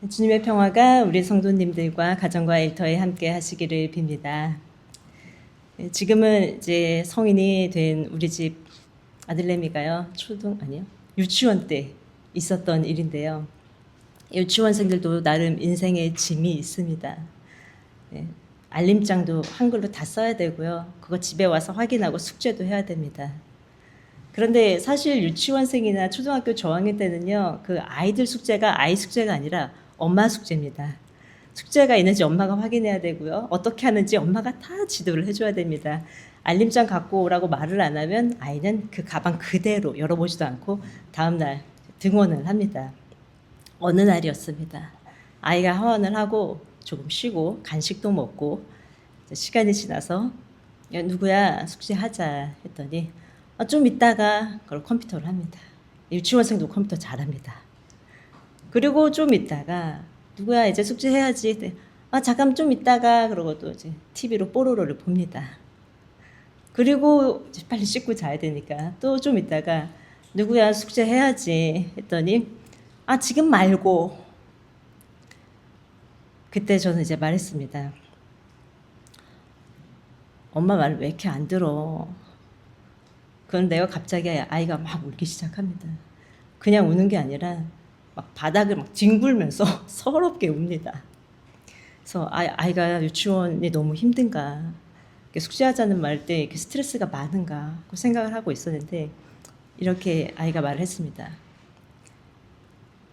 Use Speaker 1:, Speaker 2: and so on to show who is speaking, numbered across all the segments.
Speaker 1: 주님의 평화가 우리 성도님들과 가정과 일터에 함께 하시기를 빕니다. 지금은 이제 성인이 된 우리 집 아들내미가요, 유치원 때 있었던 일인데요. 유치원생들도 나름 인생의 짐이 있습니다. 알림장도 한글로 다 써야 되고요. 그거 집에 와서 확인하고 숙제도 해야 됩니다. 그런데 사실 유치원생이나 초등학교 저학년 때는요, 그 아이들 숙제가 아이 숙제가 아니라 엄마 숙제입니다. 숙제가 있는지 엄마가 확인해야 되고요. 어떻게 하는지 엄마가 다 지도를 해줘야 됩니다. 알림장 갖고 오라고 말을 안 하면 아이는 그 가방 그대로 열어보지도 않고 다음날 등원을 합니다. 어느 날이었습니다. 아이가 하원을 하고 조금 쉬고 간식도 먹고 시간이 지나서 야, 누구야 숙제하자 했더니 좀 이따가 그걸 컴퓨터를 합니다. 유치원생도 컴퓨터 잘합니다. 그리고 좀 이따가 누구야 이제 숙제해야지. 잠깐 좀 이따가 그러고 또 이제 TV로 뽀로로를 봅니다. 그리고 이제 빨리 씻고 자야 되니까 또 좀 이따가 누구야 숙제해야지 했더니 지금 말고. 그때 저는 이제 말했습니다. 엄마 말 왜 이렇게 안 들어? 그건 내가 갑자기 아이가 막 울기 시작합니다. 그냥 우는 게 아니라 막 바닥을 막 뒹굴면서 서럽게 웁니다. 그래서 아이가 유치원이 너무 힘든가, 숙제하자는 말 때 스트레스가 많은가 그 생각을 하고 있었는데 이렇게 아이가 말을 했습니다.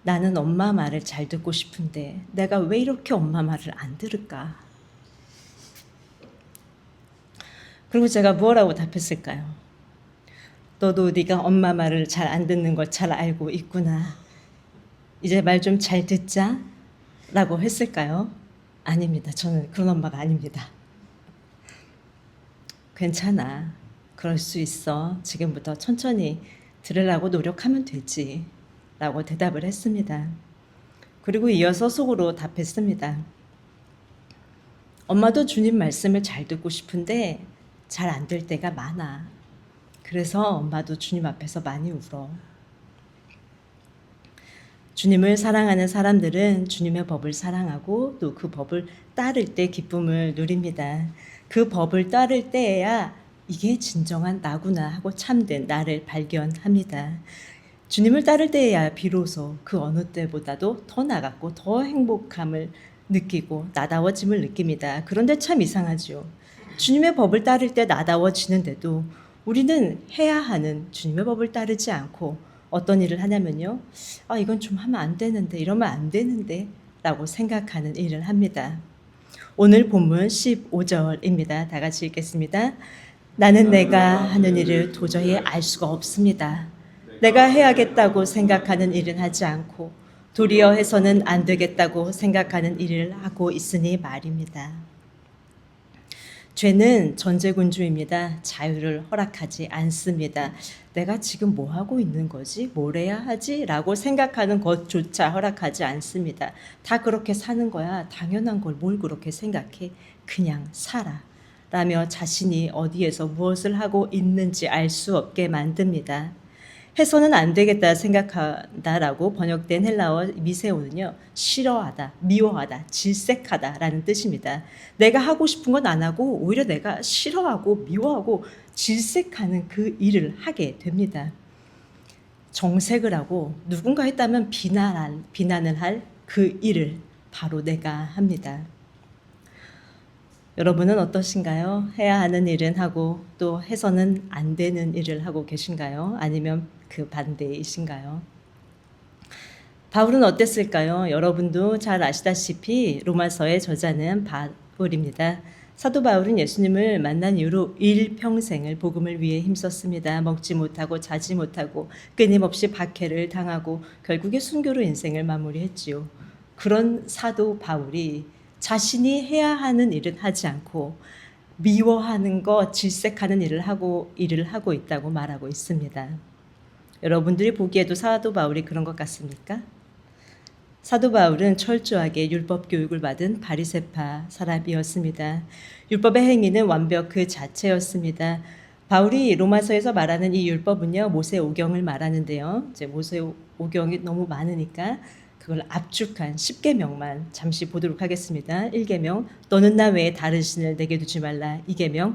Speaker 1: 나는 엄마 말을 잘 듣고 싶은데 내가 왜 이렇게 엄마 말을 안 들을까? 그리고 제가 뭐라고 답했을까요? 너도 네가 엄마 말을 잘 안 듣는 걸 잘 알고 있구나. 이제 말 좀 잘 듣자 라고 했을까요? 아닙니다. 저는 그런 엄마가 아닙니다. 괜찮아. 그럴 수 있어. 지금부터 천천히 들으려고 노력하면 되지. 라고 대답을 했습니다. 그리고 이어서 속으로 답했습니다. 엄마도 주님 말씀을 잘 듣고 싶은데 잘 안 될 때가 많아. 그래서 엄마도 주님 앞에서 많이 울어. 주님을 사랑하는 사람들은 주님의 법을 사랑하고 또 그 법을 따를 때 기쁨을 누립니다. 그 법을 따를 때에야 이게 진정한 나구나 하고 참된 나를 발견합니다. 주님을 따를 때에야 비로소 그 어느 때보다도 더 나갔고 더 행복함을 느끼고 나다워짐을 느낍니다. 그런데 참 이상하죠. 주님의 법을 따를 때 나다워지는데도 우리는 해야 하는 주님의 법을 따르지 않고 어떤 일을 하냐면요. 이건 좀 하면 안 되는데, 이러면 안 되는데 라고 생각하는 일을 합니다. 오늘 본문 15절입니다. 다 같이 읽겠습니다. 나는 내가 하는 일을 도저히 알 수가 없습니다. 내가 해야겠다고 생각하는 일은 하지 않고 도리어 해서는 안 되겠다고 생각하는 일을 하고 있으니 말입니다. 죄는 전제군주입니다. 자유를 허락하지 않습니다. 내가 지금 뭐 하고 있는 거지? 뭘 해야 하지? 라고 생각하는 것조차 허락하지 않습니다. 다 그렇게 사는 거야. 당연한 걸 뭘 그렇게 생각해? 그냥 살아. 라며 자신이 어디에서 무엇을 하고 있는지 알 수 없게 만듭니다. 해서는 안 되겠다 생각한다라고 번역된 헬라어 미세오는요, 싫어하다, 미워하다, 질색하다라는 뜻입니다. 내가 하고 싶은 건 안 하고 오히려 내가 싫어하고 미워하고 질색하는 그 일을 하게 됩니다. 정색을 하고 누군가 했다면 비난을 할 그 일을 바로 내가 합니다. 여러분은 어떠신가요? 해야 하는 일은 하고 또 해서는 안 되는 일을 하고 계신가요? 아니면 그 반대이신가요? 바울은 어땠을까요? 여러분도 잘 아시다시피 로마서의 저자는 바울입니다. 사도 바울은 예수님을 만난 이후로 일평생을 복음을 위해 힘썼습니다. 먹지 못하고 자지 못하고 끊임없이 박해를 당하고 결국에 순교로 인생을 마무리했지요. 그런 사도 바울이 자신이 해야 하는 일은 하지 않고 미워하는 것, 질색하는 일을 하고 있다고 말하고 있습니다. 여러분들이 보기에도 사도 바울이 그런 것 같습니까? 사도 바울은 철저하게 율법 교육을 받은 바리새파 사람이었습니다. 율법의 행위는 완벽 그 자체였습니다. 바울이 로마서에서 말하는 이 율법은요, 모세 오경을 말하는데요. 이제 모세 오경이 너무 많으니까 그걸 압축한 10계명만 잠시 보도록 하겠습니다. 1계명 너는 나 외에 다른 신을 내게 두지 말라. 2계명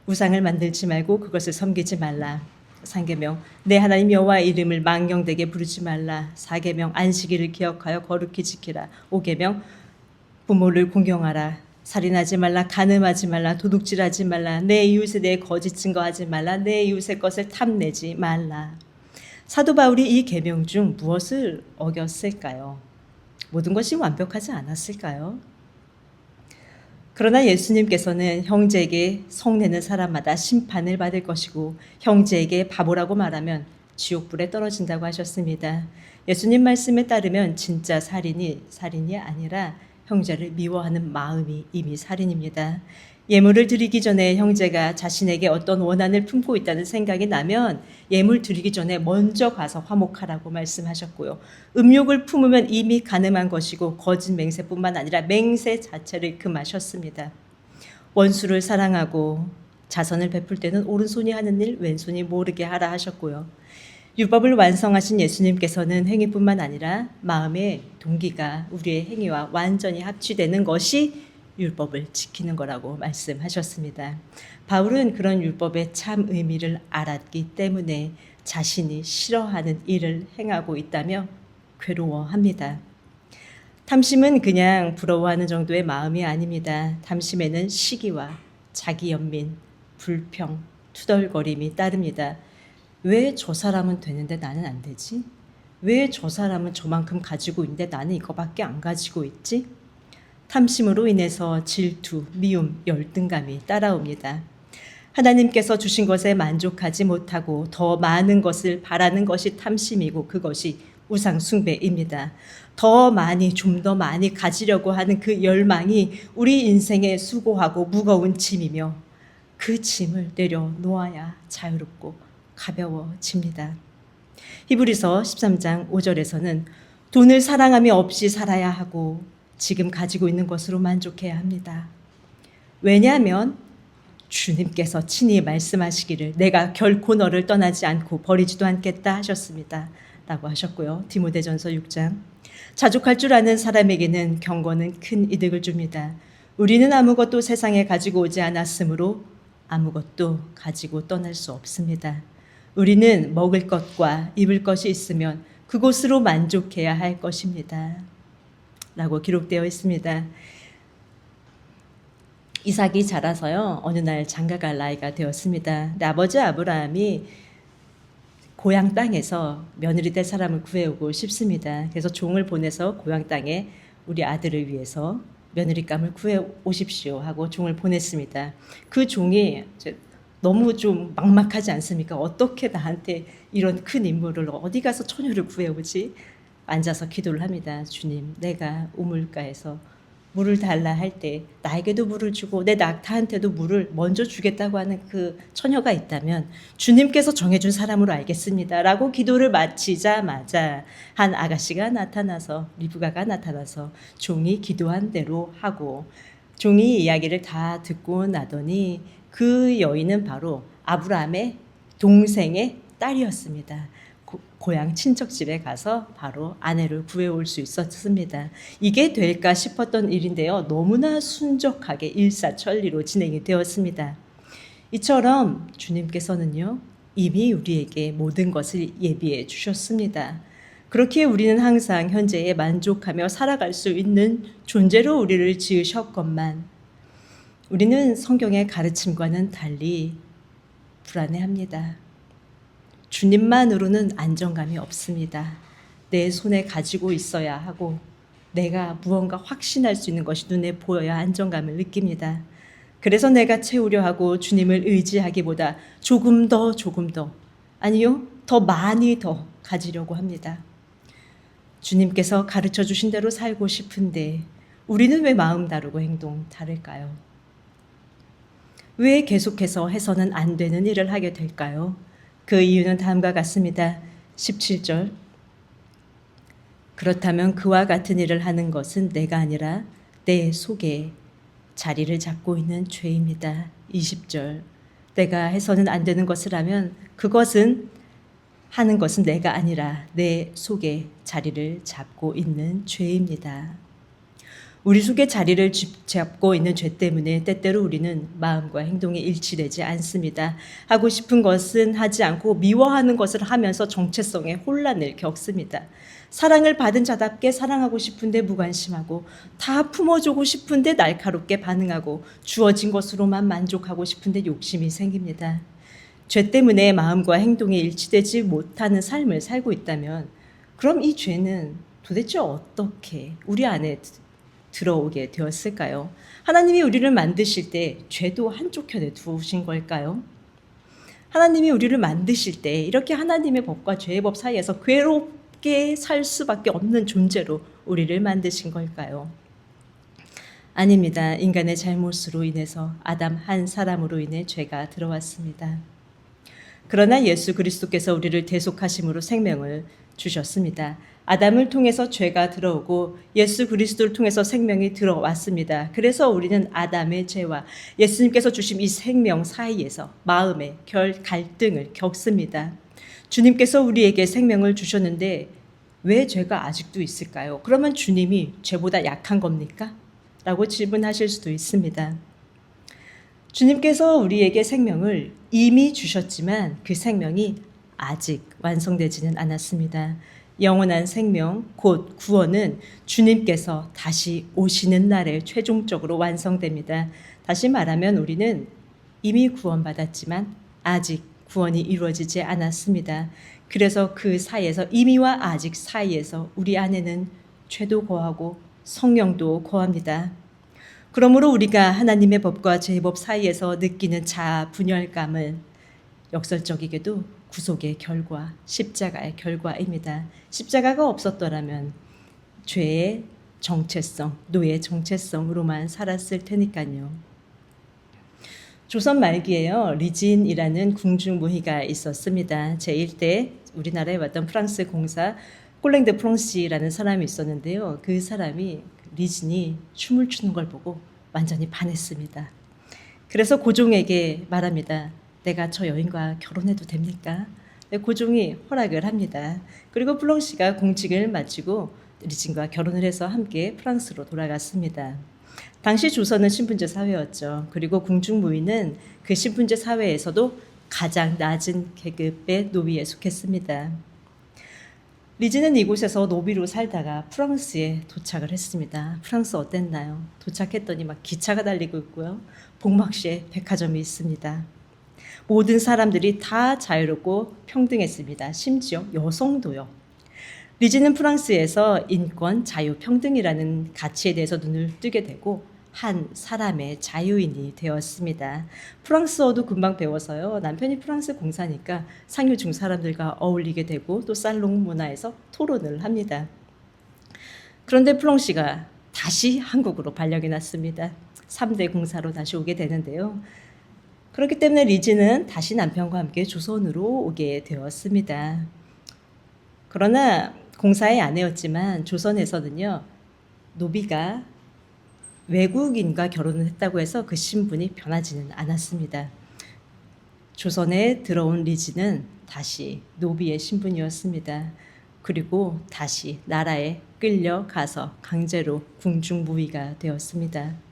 Speaker 1: 우상을 만들지 말고 그것을 섬기지 말라. 3계명 내 하나님 여호와의 이름을 망령되게 부르지 말라. 4계명 안식일을 기억하여 거룩히 지키라. 5계명 부모를 공경하라. 살인하지 말라. 간음하지 말라. 도둑질하지 말라. 내 이웃에 대해 거짓 증거하지 말라. 내 이웃의 것을 탐내지 말라. 사도 바울이 이 계명 중 무엇을 어겼을까요? 모든 것이 완벽하지 않았을까요? 그러나 예수님께서는 형제에게 성내는 사람마다 심판을 받을 것이고 형제에게 바보라고 말하면 지옥불에 떨어진다고 하셨습니다. 예수님 말씀에 따르면 진짜 살인이 아니라 형제를 미워하는 마음이 이미 살인입니다. 예물을 드리기 전에 형제가 자신에게 어떤 원한을 품고 있다는 생각이 나면 예물 드리기 전에 먼저 가서 화목하라고 말씀하셨고요. 음욕을 품으면 이미 간음한 것이고 거짓 맹세뿐만 아니라 맹세 자체를 금하셨습니다. 원수를 사랑하고 자선을 베풀 때는 오른손이 하는 일 왼손이 모르게 하라 하셨고요. 율법을 완성하신 예수님께서는 행위뿐만 아니라 마음의 동기가 우리의 행위와 완전히 합치되는 것이 율법을 지키는 거라고 말씀하셨습니다. 바울은 그런 율법의 참 의미를 알았기 때문에 자신이 싫어하는 일을 행하고 있다며 괴로워합니다. 탐심은 그냥 부러워하는 정도의 마음이 아닙니다. 탐심에는 시기와 자기연민, 불평, 투덜거림이 따릅니다. 왜 저 사람은 되는데 나는 안 되지? 왜 저 사람은 저만큼 가지고 있는데 나는 이거밖에 안 가지고 있지? 탐심으로 인해서 질투, 미움, 열등감이 따라옵니다. 하나님께서 주신 것에 만족하지 못하고 더 많은 것을 바라는 것이 탐심이고 그것이 우상 숭배입니다. 더 많이, 좀 더 많이 가지려고 하는 그 열망이 우리 인생의 수고하고 무거운 짐이며 그 짐을 내려놓아야 자유롭고 가벼워집니다. 히브리서 13장 5절에서는 돈을 사랑함이 없이 살아야 하고 지금 가지고 있는 것으로 만족해야 합니다. 왜냐하면 주님께서 친히 말씀하시기를 내가 결코 너를 떠나지 않고 버리지도 않겠다 하셨습니다. 라고 하셨고요. 디모데전서 6장 자족할 줄 아는 사람에게는 경건은 큰 이득을 줍니다. 우리는 아무것도 세상에 가지고 오지 않았으므로 아무것도 가지고 떠날 수 없습니다. 우리는 먹을 것과 입을 것이 있으면 그곳으로 만족해야 할 것입니다. 라고 기록되어 있습니다. 이삭이 자라서요 어느 날 장가갈 나이가 되었습니다. 아버지 아브라함이 고향 땅에서 며느리 될 사람을 구해오고 싶습니다. 그래서 종을 보내서 고향 땅에 우리 아들을 위해서 며느리감을 구해 오십시오 하고 종을 보냈습니다. 그 종이 너무 좀 막막하지 않습니까? 어떻게 나한테 이런 큰 인물을 어디 가서 처녀를 구해오지? 앉아서 기도를 합니다. 주님, 내가 우물가에서 물을 달라 할 때 나에게도 물을 주고 내 낙타한테도 물을 먼저 주겠다고 하는 그 처녀가 있다면 주님께서 정해준 사람으로 알겠습니다. 라고 기도를 마치자마자 한 아가씨가 나타나서 리브가가 나타나서 종이 기도한 대로 하고 종이 이야기를 다 듣고 나더니 그 여인은 바로 아브라함의 동생의 딸이었습니다. 고향 친척집에 가서 바로 아내를 구해올 수 있었습니다. 이게 될까 싶었던 일인데요. 너무나 순적하게 일사천리로 진행이 되었습니다. 이처럼 주님께서는요. 이미 우리에게 모든 것을 예비해 주셨습니다. 그렇게 우리는 항상 현재에 만족하며 살아갈 수 있는 존재로 우리를 지으셨건만 우리는 성경의 가르침과는 달리 불안해합니다. 주님만으로는 안정감이 없습니다. 내 손에 가지고 있어야 하고 내가 무언가 확신할 수 있는 것이 눈에 보여야 안정감을 느낍니다. 그래서 내가 채우려 하고 주님을 의지하기보다 조금 더 아니요 더 많이 더 가지려고 합니다. 주님께서 가르쳐 주신 대로 살고 싶은데 우리는 왜 마음 다르고 행동 다를까요? 왜 계속해서 해서는 안 되는 일을 하게 될까요? 그 이유는 다음과 같습니다. 17절 그렇다면 그와 같은 일을 하는 것은 내가 아니라 내 속에 자리를 잡고 있는 죄입니다. 20절 내가 해서는 안 되는 것을 하면 그것은 하는 것은 내가 아니라 내 속에 자리를 잡고 있는 죄입니다. 우리 속에 자리를 잡고 있는 죄 때문에 때때로 우리는 마음과 행동이 일치되지 않습니다. 하고 싶은 것은 하지 않고 미워하는 것을 하면서 정체성의 혼란을 겪습니다. 사랑을 받은 자답게 사랑하고 싶은데 무관심하고, 다 품어주고 싶은데 날카롭게 반응하고, 주어진 것으로만 만족하고 싶은데 욕심이 생깁니다. 죄 때문에 마음과 행동이 일치되지 못하는 삶을 살고 있다면, 그럼 이 죄는 도대체 어떻게 우리 안에 들어오게 되었을까요? 하나님이 우리를 만드실 때 죄도 한쪽 편에 두신 걸까요? 하나님이 우리를 만드실 때 이렇게 하나님의 법과 죄의 법 사이에서 괴롭게 살 수밖에 없는 존재로 우리를 만드신 걸까요? 아닙니다. 인간의 잘못으로 인해서 아담 한 사람으로 인해 죄가 들어왔습니다. 그러나 예수 그리스도께서 우리를 대속하심으로 생명을 주셨습니다. 아담을 통해서 죄가 들어오고 예수 그리스도를 통해서 생명이 들어왔습니다. 그래서 우리는 아담의 죄와 예수님께서 주신 이 생명 사이에서 마음의 갈등을 겪습니다. 주님께서 우리에게 생명을 주셨는데 왜 죄가 아직도 있을까요? 그러면 주님이 죄보다 약한 겁니까? 라고 질문하실 수도 있습니다. 주님께서 우리에게 생명을 이미 주셨지만 그 생명이 아직 완성되지는 않았습니다. 영원한 생명, 곧 구원은 주님께서 다시 오시는 날에 최종적으로 완성됩니다. 다시 말하면 우리는 이미 구원받았지만 아직 구원이 이루어지지 않았습니다. 그래서 그 사이에서, 이미와 아직 사이에서 우리 안에는 죄도 거하고 성령도 거합니다. 그러므로 우리가 하나님의 법과 죄의 법 사이에서 느끼는 자아 분열감은 역설적이게도 구속의 결과, 십자가의 결과입니다. 십자가가 없었더라면 죄의 정체성, 노예의 정체성으로만 살았을 테니까요. 조선 말기에요, 리진이라는 궁중무희가 있었습니다. 제1대 우리나라에 왔던 프랑스 공사 콜랭 드 프랑시라는 사람이 있었는데요. 그 사람이 리진이 춤을 추는 걸 보고 완전히 반했습니다. 그래서 고종에게 말합니다. 내가 저 여인과 결혼해도 됩니까? 고종이 허락을 합니다. 그리고 플렁시가 공직을 마치고 리진과 결혼을 해서 함께 프랑스로 돌아갔습니다. 당시 조선은 신분제 사회였죠. 그리고 궁중무희는 그 신분제 사회에서도 가장 낮은 계급의 노비에 속했습니다. 리진은 이곳에서 노비로 살다가 프랑스에 도착을 했습니다. 프랑스 어땠나요? 도착했더니 막 기차가 달리고 있고요. 복막시에 백화점이 있습니다. 모든 사람들이 다 자유롭고 평등했습니다. 심지어 여성도요. 리진은 프랑스에서 인권, 자유, 평등이라는 가치에 대해서 눈을 뜨게 되고 한 사람의 자유인이 되었습니다. 프랑스어도 금방 배워서요. 남편이 프랑스 공사니까 상류층 사람들과 어울리게 되고 또 살롱 문화에서 토론을 합니다. 그런데 플렁시가 다시 한국으로 발령이 났습니다. 3대 공사로 다시 오게 되는데요. 그렇기 때문에 리진은 다시 남편과 함께 조선으로 오게 되었습니다. 그러나 공사의 아내였지만 조선에서는요, 노비가 외국인과 결혼을 했다고 해서 그 신분이 변하지는 않았습니다. 조선에 들어온 리진은 다시 노비의 신분이었습니다. 그리고 다시 나라에 끌려가서 강제로 궁중무희가 되었습니다.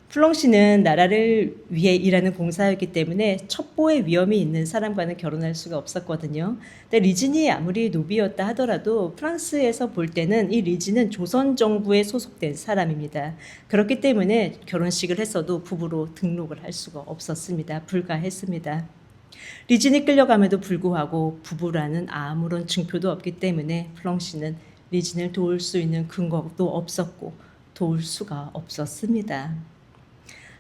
Speaker 1: 플렁시는 나라를 위해 일하는 공사였기 때문에 첩보의 위험이 있는 사람과는 결혼할 수가 없었거든요. 근데 리진이 아무리 노비였다 하더라도 프랑스에서 볼 때는 이 리진은 조선 정부에 소속된 사람입니다. 그렇기 때문에 결혼식을 했어도 부부로 등록을 할 수가 없었습니다. 불가했습니다. 리진이 끌려감에도 불구하고 부부라는 아무런 증표도 없기 때문에 플렁시는 리진을 도울 수 있는 근거도 없었고 도울 수가 없었습니다.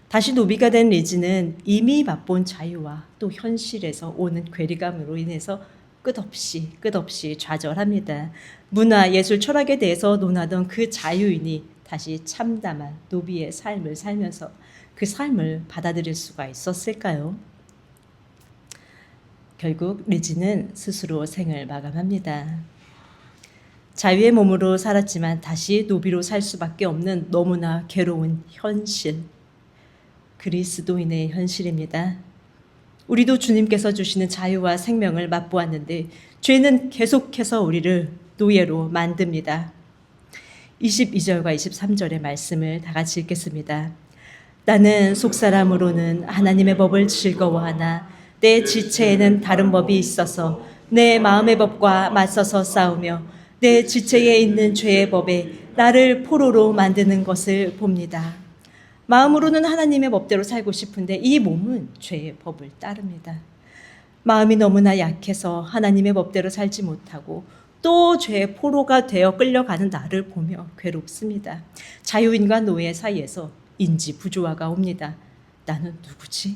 Speaker 1: 다시 노비가 된 리진은 이미 맛본 자유와 또 현실에서 오는 괴리감으로 인해서 끝없이 좌절합니다. 문화, 예술, 철학에 대해서 논하던 그 자유인이 다시 참담한 노비의 삶을 살면서 그 삶을 받아들일 수가 있었을까요? 결국 리진은 스스로 생을 마감합니다. 자유의 몸으로 살았지만 다시 노비로 살 수밖에 없는 너무나 괴로운 현실. 그리스도인의 현실입니다. 우리도 주님께서 주시는 자유와 생명을 맛보았는데 죄는 계속해서 우리를 노예로 만듭니다. 22절과 23절의 말씀을 다 같이 읽겠습니다. 나는 속사람으로는 하나님의 법을 즐거워하나 내 지체에는 다른 법이 있어서 내 마음의 법과 맞서서 싸우며 내 지체에 있는 죄의 법에 나를 포로로 만드는 것을 봅니다. 마음으로는 하나님의 법대로 살고 싶은데 이 몸은 죄의 법을 따릅니다. 마음이 너무나 약해서 하나님의 법대로 살지 못하고 또 죄의 포로가 되어 끌려가는 나를 보며 괴롭습니다. 자유인과 노예 사이에서 인지 부조화가 옵니다. 나는 누구지?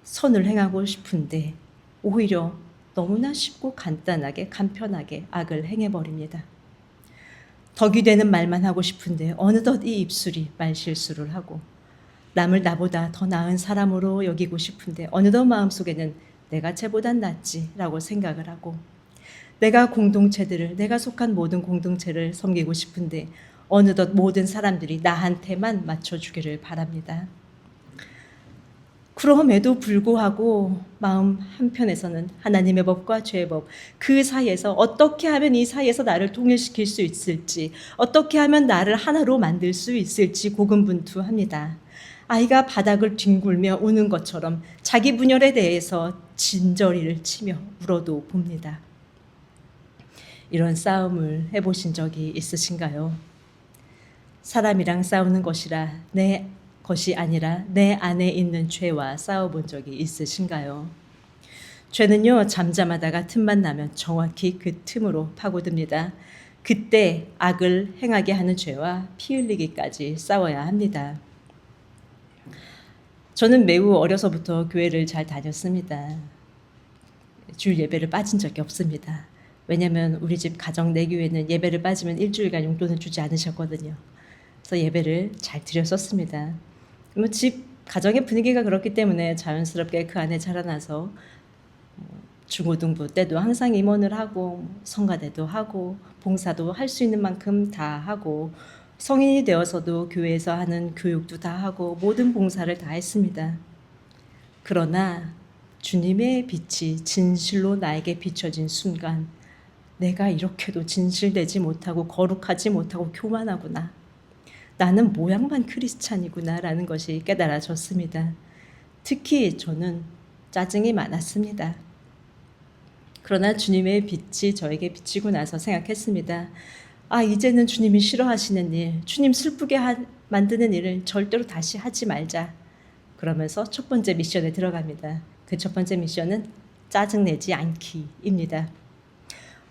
Speaker 1: 선을 행하고 싶은데 오히려 너무나 쉽고 간단하게 간편하게 악을 행해버립니다. 덕이 되는 말만 하고 싶은데 어느덧 이 입술이 말실수를 하고 남을 나보다 더 나은 사람으로 여기고 싶은데 어느덧 마음속에는 내가 쟤보단 낫지라고 생각을 하고 내가 속한 모든 공동체를 섬기고 싶은데 어느덧 모든 사람들이 나한테만 맞춰주기를 바랍니다. 그럼에도 불구하고 마음 한편에서는 하나님의 법과 죄의 법, 그 사이에서 어떻게 하면 이 사이에서 나를 통일시킬 수 있을지, 어떻게 하면 나를 하나로 만들 수 있을지 고군분투합니다. 아이가 바닥을 뒹굴며 우는 것처럼 자기 분열에 대해서 진저리를 치며 울어도 봅니다. 이런 싸움을 해보신 적이 있으신가요? 사람이랑 싸우는 것이 아니라 내 안에 있는 죄와 싸워본 적이 있으신가요? 죄는요, 잠잠하다가 틈만 나면 정확히 그 틈으로 파고듭니다. 그때 악을 행하게 하는 죄와 피 흘리기까지 싸워야 합니다. 저는 매우 어려서부터 교회를 잘 다녔습니다. 주일 예배를 빠진 적이 없습니다. 왜냐하면 우리 집 가정 내교회는 예배를 빠지면 일주일간 용돈을 주지 않으셨거든요. 그래서 예배를 잘 드렸었습니다. 집 가정의 분위기가 그렇기 때문에 자연스럽게 그 안에 자라나서 중고등부 때도 항상 임원을 하고 성가대도 하고 봉사도 할 수 있는 만큼 다 하고 성인이 되어서도 교회에서 하는 교육도 다 하고 모든 봉사를 다 했습니다. 그러나 주님의 빛이 진실로 나에게 비춰진 순간 내가 이렇게도 진실되지 못하고 거룩하지 못하고 교만하구나. 나는 모양만 크리스찬이구나 라는 것이 깨달아졌습니다. 특히 저는 짜증이 많았습니다. 그러나 주님의 빛이 저에게 비치고 나서 생각했습니다. 이제는 주님이 싫어하시는 일, 주님 슬프게 만드는 일을 절대로 다시 하지 말자. 그러면서 첫 번째 미션에 들어갑니다. 그 첫 번째 미션은 짜증내지 않기입니다.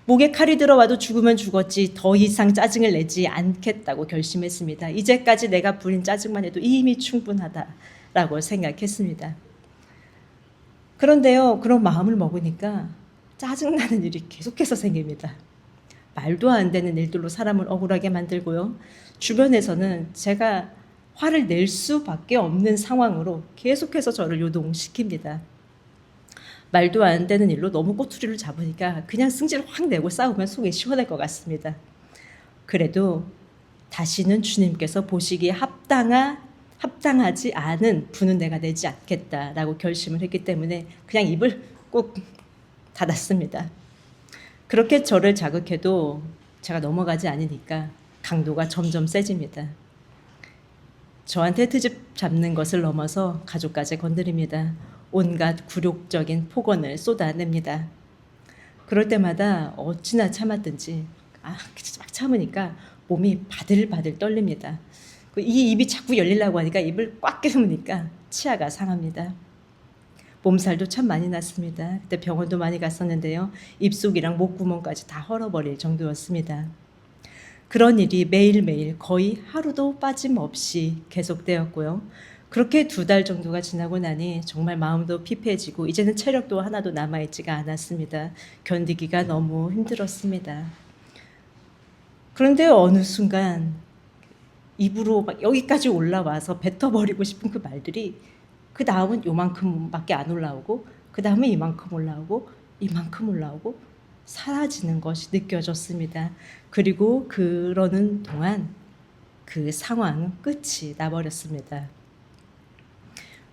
Speaker 1: 목에 칼이 들어와도 죽으면 죽었지 더 이상 짜증을 내지 않겠다고 결심했습니다. 이제까지 내가 부린 짜증만 해도 이미 충분하다라고 생각했습니다. 그런데요, 그런 마음을 먹으니까 짜증나는 일이 계속해서 생깁니다. 말도 안 되는 일들로 사람을 억울하게 만들고요. 주변에서는 제가 화를 낼 수밖에 없는 상황으로 계속해서 저를 요동시킵니다. 말도 안 되는 일로 너무 꼬투리를 잡으니까 그냥 승질을 확 내고 싸우면 속이 시원할 것 같습니다. 그래도 다시는 주님께서 보시기에 합당하지 않은 분은 내가 내지 않겠다라고 결심을 했기 때문에 그냥 입을 꼭 닫았습니다. 그렇게 저를 자극해도 제가 넘어가지 않으니까 강도가 점점 세집니다. 저한테 트집 잡는 것을 넘어서 가족까지 건드립니다. 온갖 굴욕적인 폭언을 쏟아냅니다. 그럴 때마다 어찌나 참았든지 막 참으니까 몸이 바들바들 떨립니다. 이 입이 자꾸 열리려고 하니까 입을 꽉 깨무니까 치아가 상합니다. 몸살도 참 많이 났습니다. 그때 병원도 많이 갔었는데요. 입속이랑 목구멍까지 다 헐어버릴 정도였습니다. 그런 일이 매일매일 거의 하루도 빠짐없이 계속되었고요. 그렇게 2달 정도가 지나고 나니 정말 마음도 피폐해지고 이제는 체력도 하나도 남아있지가 않았습니다. 견디기가 너무 힘들었습니다. 그런데 어느 순간 입으로 막 여기까지 올라와서 뱉어버리고 싶은 그 말들이 그 다음은 요만큼밖에 안 올라오고 그 다음에 이만큼 올라오고 이만큼 올라오고 사라지는 것이 느껴졌습니다. 그리고 그러는 동안 그 상황은 끝이 나버렸습니다.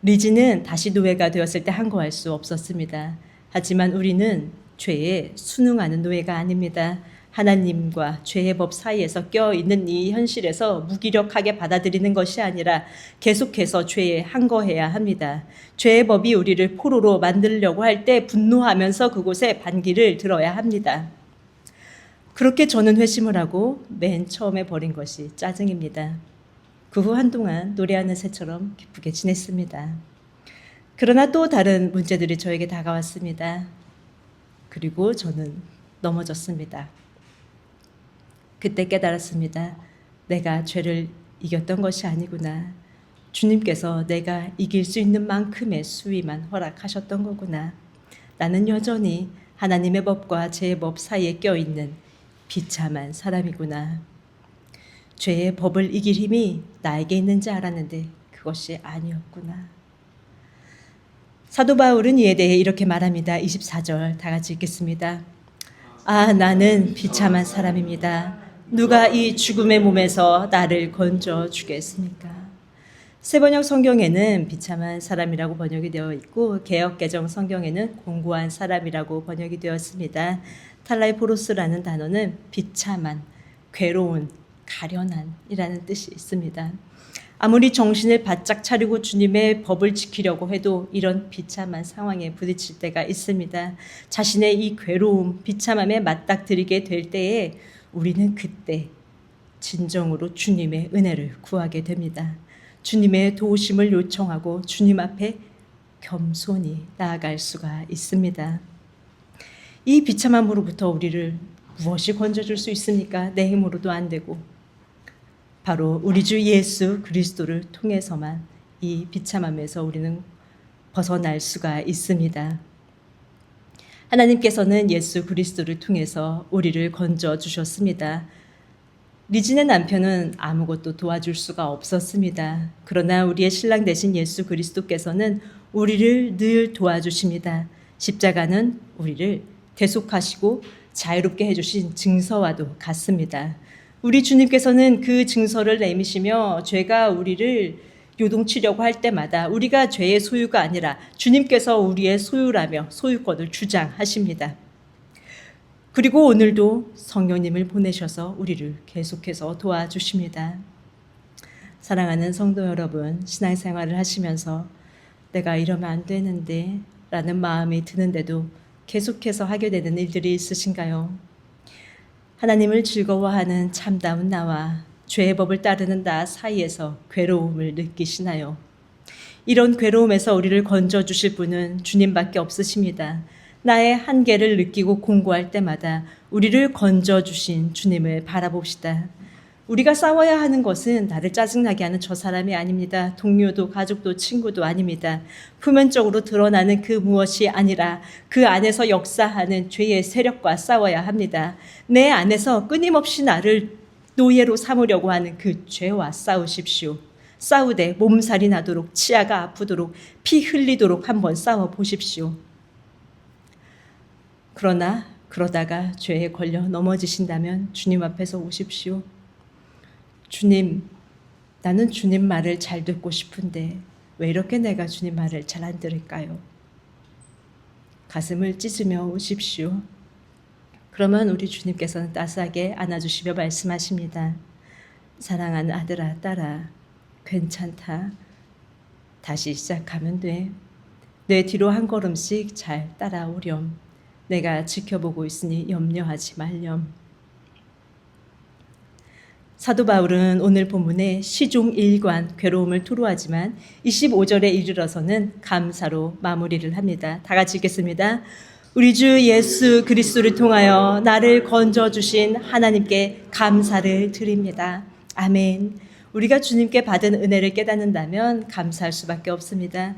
Speaker 1: 리지는 다시 노예가 되었을 때 항거할 수 없었습니다. 하지만 우리는 죄에 순응하는 노예가 아닙니다. 하나님과 죄의 법 사이에서 껴있는 이 현실에서 무기력하게 받아들이는 것이 아니라 계속해서 죄에 항거해야 합니다. 죄의 법이 우리를 포로로 만들려고 할 때 분노하면서 그곳에 반기를 들어야 합니다. 그렇게 저는 회심을 하고 맨 처음에 버린 것이 짜증입니다. 그 후 한동안 노래하는 새처럼 기쁘게 지냈습니다. 그러나 또 다른 문제들이 저에게 다가왔습니다. 그리고 저는 넘어졌습니다. 그때 깨달았습니다. 내가 죄를 이겼던 것이 아니구나. 주님께서 내가 이길 수 있는 만큼의 수위만 허락하셨던 거구나. 나는 여전히 하나님의 법과 제 법 사이에 껴있는 비참한 사람이구나. 죄의 법을 이길 힘이 나에게 있는지 알았는데 그것이 아니었구나. 사도 바울은 이에 대해 이렇게 말합니다. 24절 다 같이 읽겠습니다. 아, 나는 비참한 사람입니다. 누가 이 죽음의 몸에서 나를 건져 주겠습니까? 세번역 성경에는 비참한 사람이라고 번역이 되어 있고 개역개정 성경에는 공고한 사람이라고 번역이 되었습니다. 탈라이포로스라는 단어는 비참한, 괴로운, 가련한이라는 뜻이 있습니다. 아무리 정신을 바짝 차리고 주님의 법을 지키려고 해도 이런 비참한 상황에 부딪힐 때가 있습니다. 자신의 이 괴로움, 비참함에 맞닥뜨리게 될 때에 우리는 그때 진정으로 주님의 은혜를 구하게 됩니다. 주님의 도우심을 요청하고 주님 앞에 겸손히 나아갈 수가 있습니다. 이 비참함으로부터 우리를 무엇이 건져줄 수 있습니까? 내 힘으로도 안 되고 바로 우리 주 예수 그리스도를 통해서만 이 비참함에서 우리는 벗어날 수가 있습니다. 하나님께서는 예수 그리스도를 통해서 우리를 건져 주셨습니다. 리진의 남편은 아무것도 도와줄 수가 없었습니다. 그러나 우리의 신랑 되신 예수 그리스도께서는 우리를 늘 도와주십니다. 십자가는 우리를 대속하시고 자유롭게 해주신 증서와도 같습니다. 우리 주님께서는 그 증서를 내미시며 죄가 우리를 요동치려고 할 때마다 우리가 죄의 소유가 아니라 주님께서 우리의 소유라며 소유권을 주장하십니다. 그리고 오늘도 성령님을 보내셔서 우리를 계속해서 도와주십니다. 사랑하는 성도 여러분, 신앙생활을 하시면서 내가 이러면 안 되는데 라는 마음이 드는데도 계속해서 하게 되는 일들이 있으신가요? 하나님을 즐거워하는 참다운 나와 죄의 법을 따르는 나 사이에서 괴로움을 느끼시나요? 이런 괴로움에서 우리를 건져주실 분은 주님밖에 없으십니다. 나의 한계를 느끼고 공고할 때마다 우리를 건져주신 주님을 바라봅시다. 우리가 싸워야 하는 것은 나를 짜증나게 하는 저 사람이 아닙니다. 동료도 가족도 친구도 아닙니다. 표면적으로 드러나는 그 무엇이 아니라 그 안에서 역사하는 죄의 세력과 싸워야 합니다. 내 안에서 끊임없이 나를 노예로 삼으려고 하는 그 죄와 싸우십시오. 싸우되 몸살이 나도록 치아가 아프도록 피 흘리도록 한번 싸워보십시오. 그러다가 죄에 걸려 넘어지신다면 주님 앞에서 오십시오. 주님, 나는 주님 말을 잘 듣고 싶은데 왜 이렇게 내가 주님 말을 잘 안 들을까요? 가슴을 찢으며 오십시오. 그러면 우리 주님께서는 따스하게 안아주시며 말씀하십니다. 사랑하는 아들아, 딸아, 괜찮다. 다시 시작하면 돼. 내 뒤로 한 걸음씩 잘 따라오렴. 내가 지켜보고 있으니 염려하지 말렴. 사도 바울은 오늘 본문에 시종 일관 괴로움을 토로하지만 25절에 이르러서는 감사로 마무리를 합니다. 다 같이 읽겠습니다. 우리 주 예수 그리스도를 통하여 나를 건져주신 하나님께 감사를 드립니다. 아멘. 우리가 주님께 받은 은혜를 깨닫는다면 감사할 수밖에 없습니다.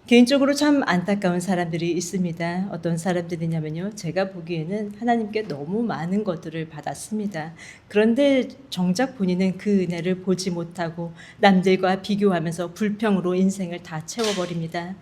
Speaker 1: 개인적으로 참 안타까운 사람들이 있습니다. 어떤 사람들이냐면요. 제가 보기에는 하나님께 너무 많은 것들을 받았습니다. 그런데 정작 본인은 그 은혜를 보지 못하고 남들과 비교하면서 불평으로 인생을 다 채워버립니다.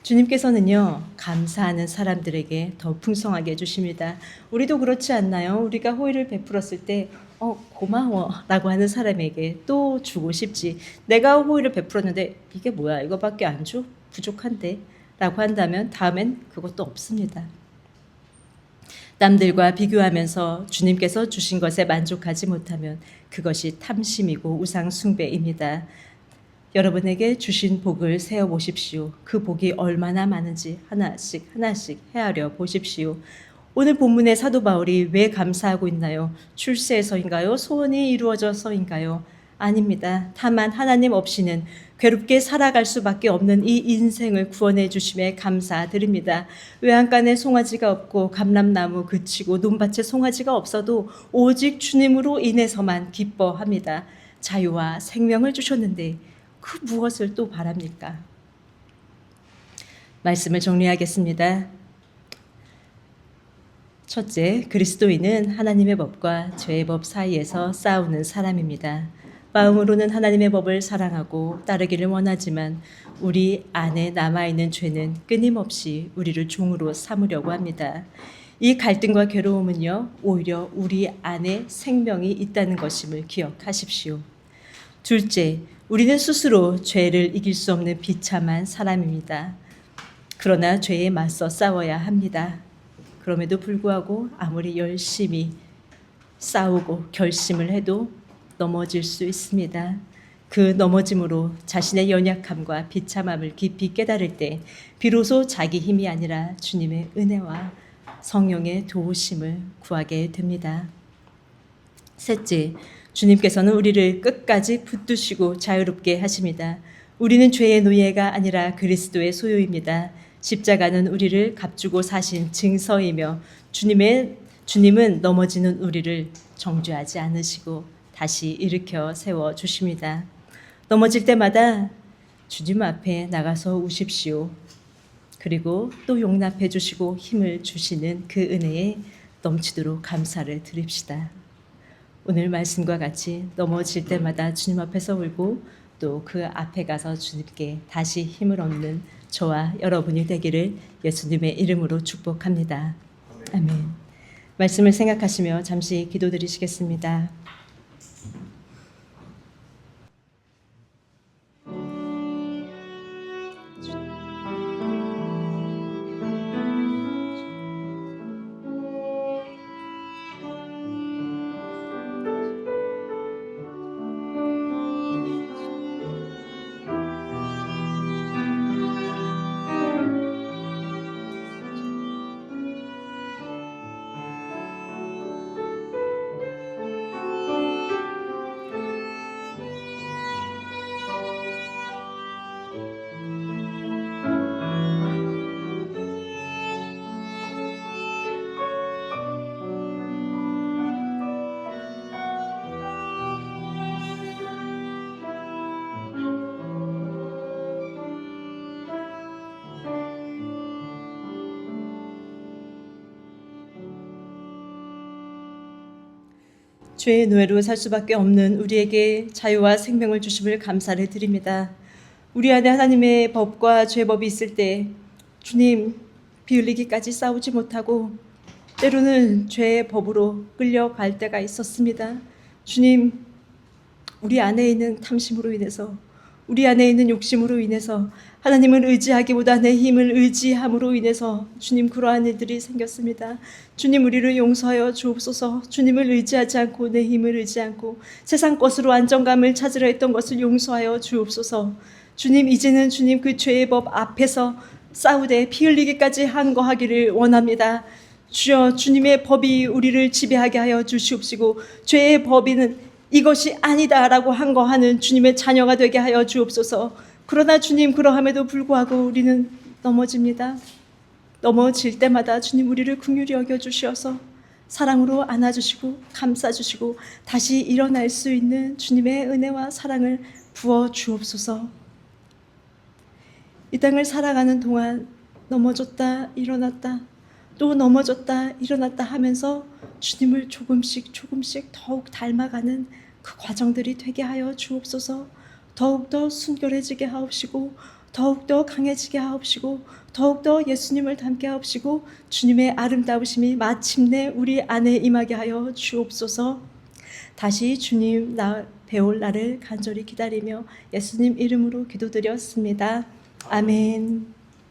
Speaker 1: 주님께서는요, 감사하는 사람들에게 더 풍성하게 해주십니다. 우리도 그렇지 않나요? 우리가 호의를 베풀었을 때 고마워 라고 하는 사람에게 또 주고 싶지. 내가 호의를 베풀었는데 이게 뭐야, 이거밖에 안 줘? 부족한데 라고 한다면 다음엔 그것도 없습니다. 남들과 비교하면서 주님께서 주신 것에 만족하지 못하면 그것이 탐심이고 우상 숭배입니다. 여러분에게 주신 복을 세어 보십시오. 그 복이 얼마나 많은지 하나씩 하나씩 헤아려 보십시오. 오늘 본문의 사도 바울이 왜 감사하고 있나요? 출세해서인가요? 소원이 이루어져서인가요? 아닙니다. 다만 하나님 없이는 괴롭게 살아갈 수밖에 없는 이 인생을 구원해 주심에 감사드립니다. 외양간에 송아지가 없고 감람나무 그치고 논밭에 송아지가 없어도 오직 주님으로 인해서만 기뻐합니다. 자유와 생명을 주셨는데 그 무엇을 또 바랍니까? 말씀을 정리하겠습니다. 첫째, 그리스도인은 하나님의 법과 죄의 법 사이에서 싸우는 사람입니다. 마음으로는 하나님의 법을 사랑하고 따르기를 원하지만 우리 안에 남아있는 죄는 끊임없이 우리를 종으로 삼으려고 합니다. 이 갈등과 괴로움은요, 오히려 우리 안에 생명이 있다는 것임을 기억하십시오. 둘째, 우리는 스스로 죄를 이길 수 없는 비참한 사람입니다. 그러나 죄에 맞서 싸워야 합니다. 그럼에도 불구하고 아무리 열심히 싸우고 결심을 해도 넘어질 수 있습니다. 그 넘어짐으로 자신의 연약함과 비참함을 깊이 깨달을 때 비로소 자기 힘이 아니라 주님의 은혜와 성령의 도우심을 구하게 됩니다. 셋째, 주님께서는 우리를 끝까지 붙드시고 자유롭게 하십니다. 우리는 죄의 노예가 아니라 그리스도의 소유입니다. 십자가는 우리를 값주고 사신 증서이며 주님은 넘어지는 우리를 정죄하지 않으시고 다시 일으켜 세워 주십니다. 넘어질 때마다 주님 앞에 나가서 우십시오. 그리고 또 용납해 주시고 힘을 주시는 그 은혜에 넘치도록 감사를 드립시다. 오늘 말씀과 같이 넘어질 때마다 주님 앞에서 울고 또 그 앞에 가서 주님께 다시 힘을 얻는 저와 여러분이 되기를 예수님의 이름으로 축복합니다. 아멘. 말씀을 생각하시며 잠시 기도드리시겠습니다. 죄의 노예로 살 수밖에 없는 우리에게 자유와 생명을 주심을 감사를 드립니다. 우리 안에 하나님의 법과 죄법이 있을 때 주님 피 흘리기까지 싸우지 못하고 때로는 죄의 법으로 끌려갈 때가 있었습니다. 주님, 우리 안에 있는 탐심으로 인해서, 우리 안에 있는 욕심으로 인해서 하나님을 의지하기보다 내 힘을 의지함으로 인해서 주님 그러한 일들이 생겼습니다. 주님, 우리를 용서하여 주옵소서. 주님을 의지하지 않고 내 힘을 의지 않고 세상 것으로 안정감을 찾으려 했던 것을 용서하여 주옵소서. 주님, 이제는 주님 그 죄의 법 앞에서 싸우되 피 흘리기까지 항거하기를 원합니다. 주여, 주님의 법이 우리를 지배하게 하여 주시옵시고 죄의 법이는 이것이 아니다라고 항거하는 주님의 자녀가 되게 하여 주옵소서. 그러나 주님, 그러함에도 불구하고 우리는 넘어집니다. 넘어질 때마다 주님 우리를 긍휼히 여겨주셔서 사랑으로 안아주시고 감싸주시고 다시 일어날 수 있는 주님의 은혜와 사랑을 부어 주옵소서. 이 땅을 살아가는 동안 넘어졌다 일어났다 또 넘어졌다 일어났다 하면서 주님을 조금씩 더욱 닮아가는 그 과정들이 되게 하여 주옵소서. 더욱더 순결해지게 하옵시고 더욱더 강해지게 하옵시고 더욱더 예수님을 닮게 하옵시고 주님의 아름다우심이 마침내 우리 안에 임하게 하여 주옵소서. 다시 주님 나 배울 날을 간절히 기다리며 예수님 이름으로 기도드렸습니다. 아멘.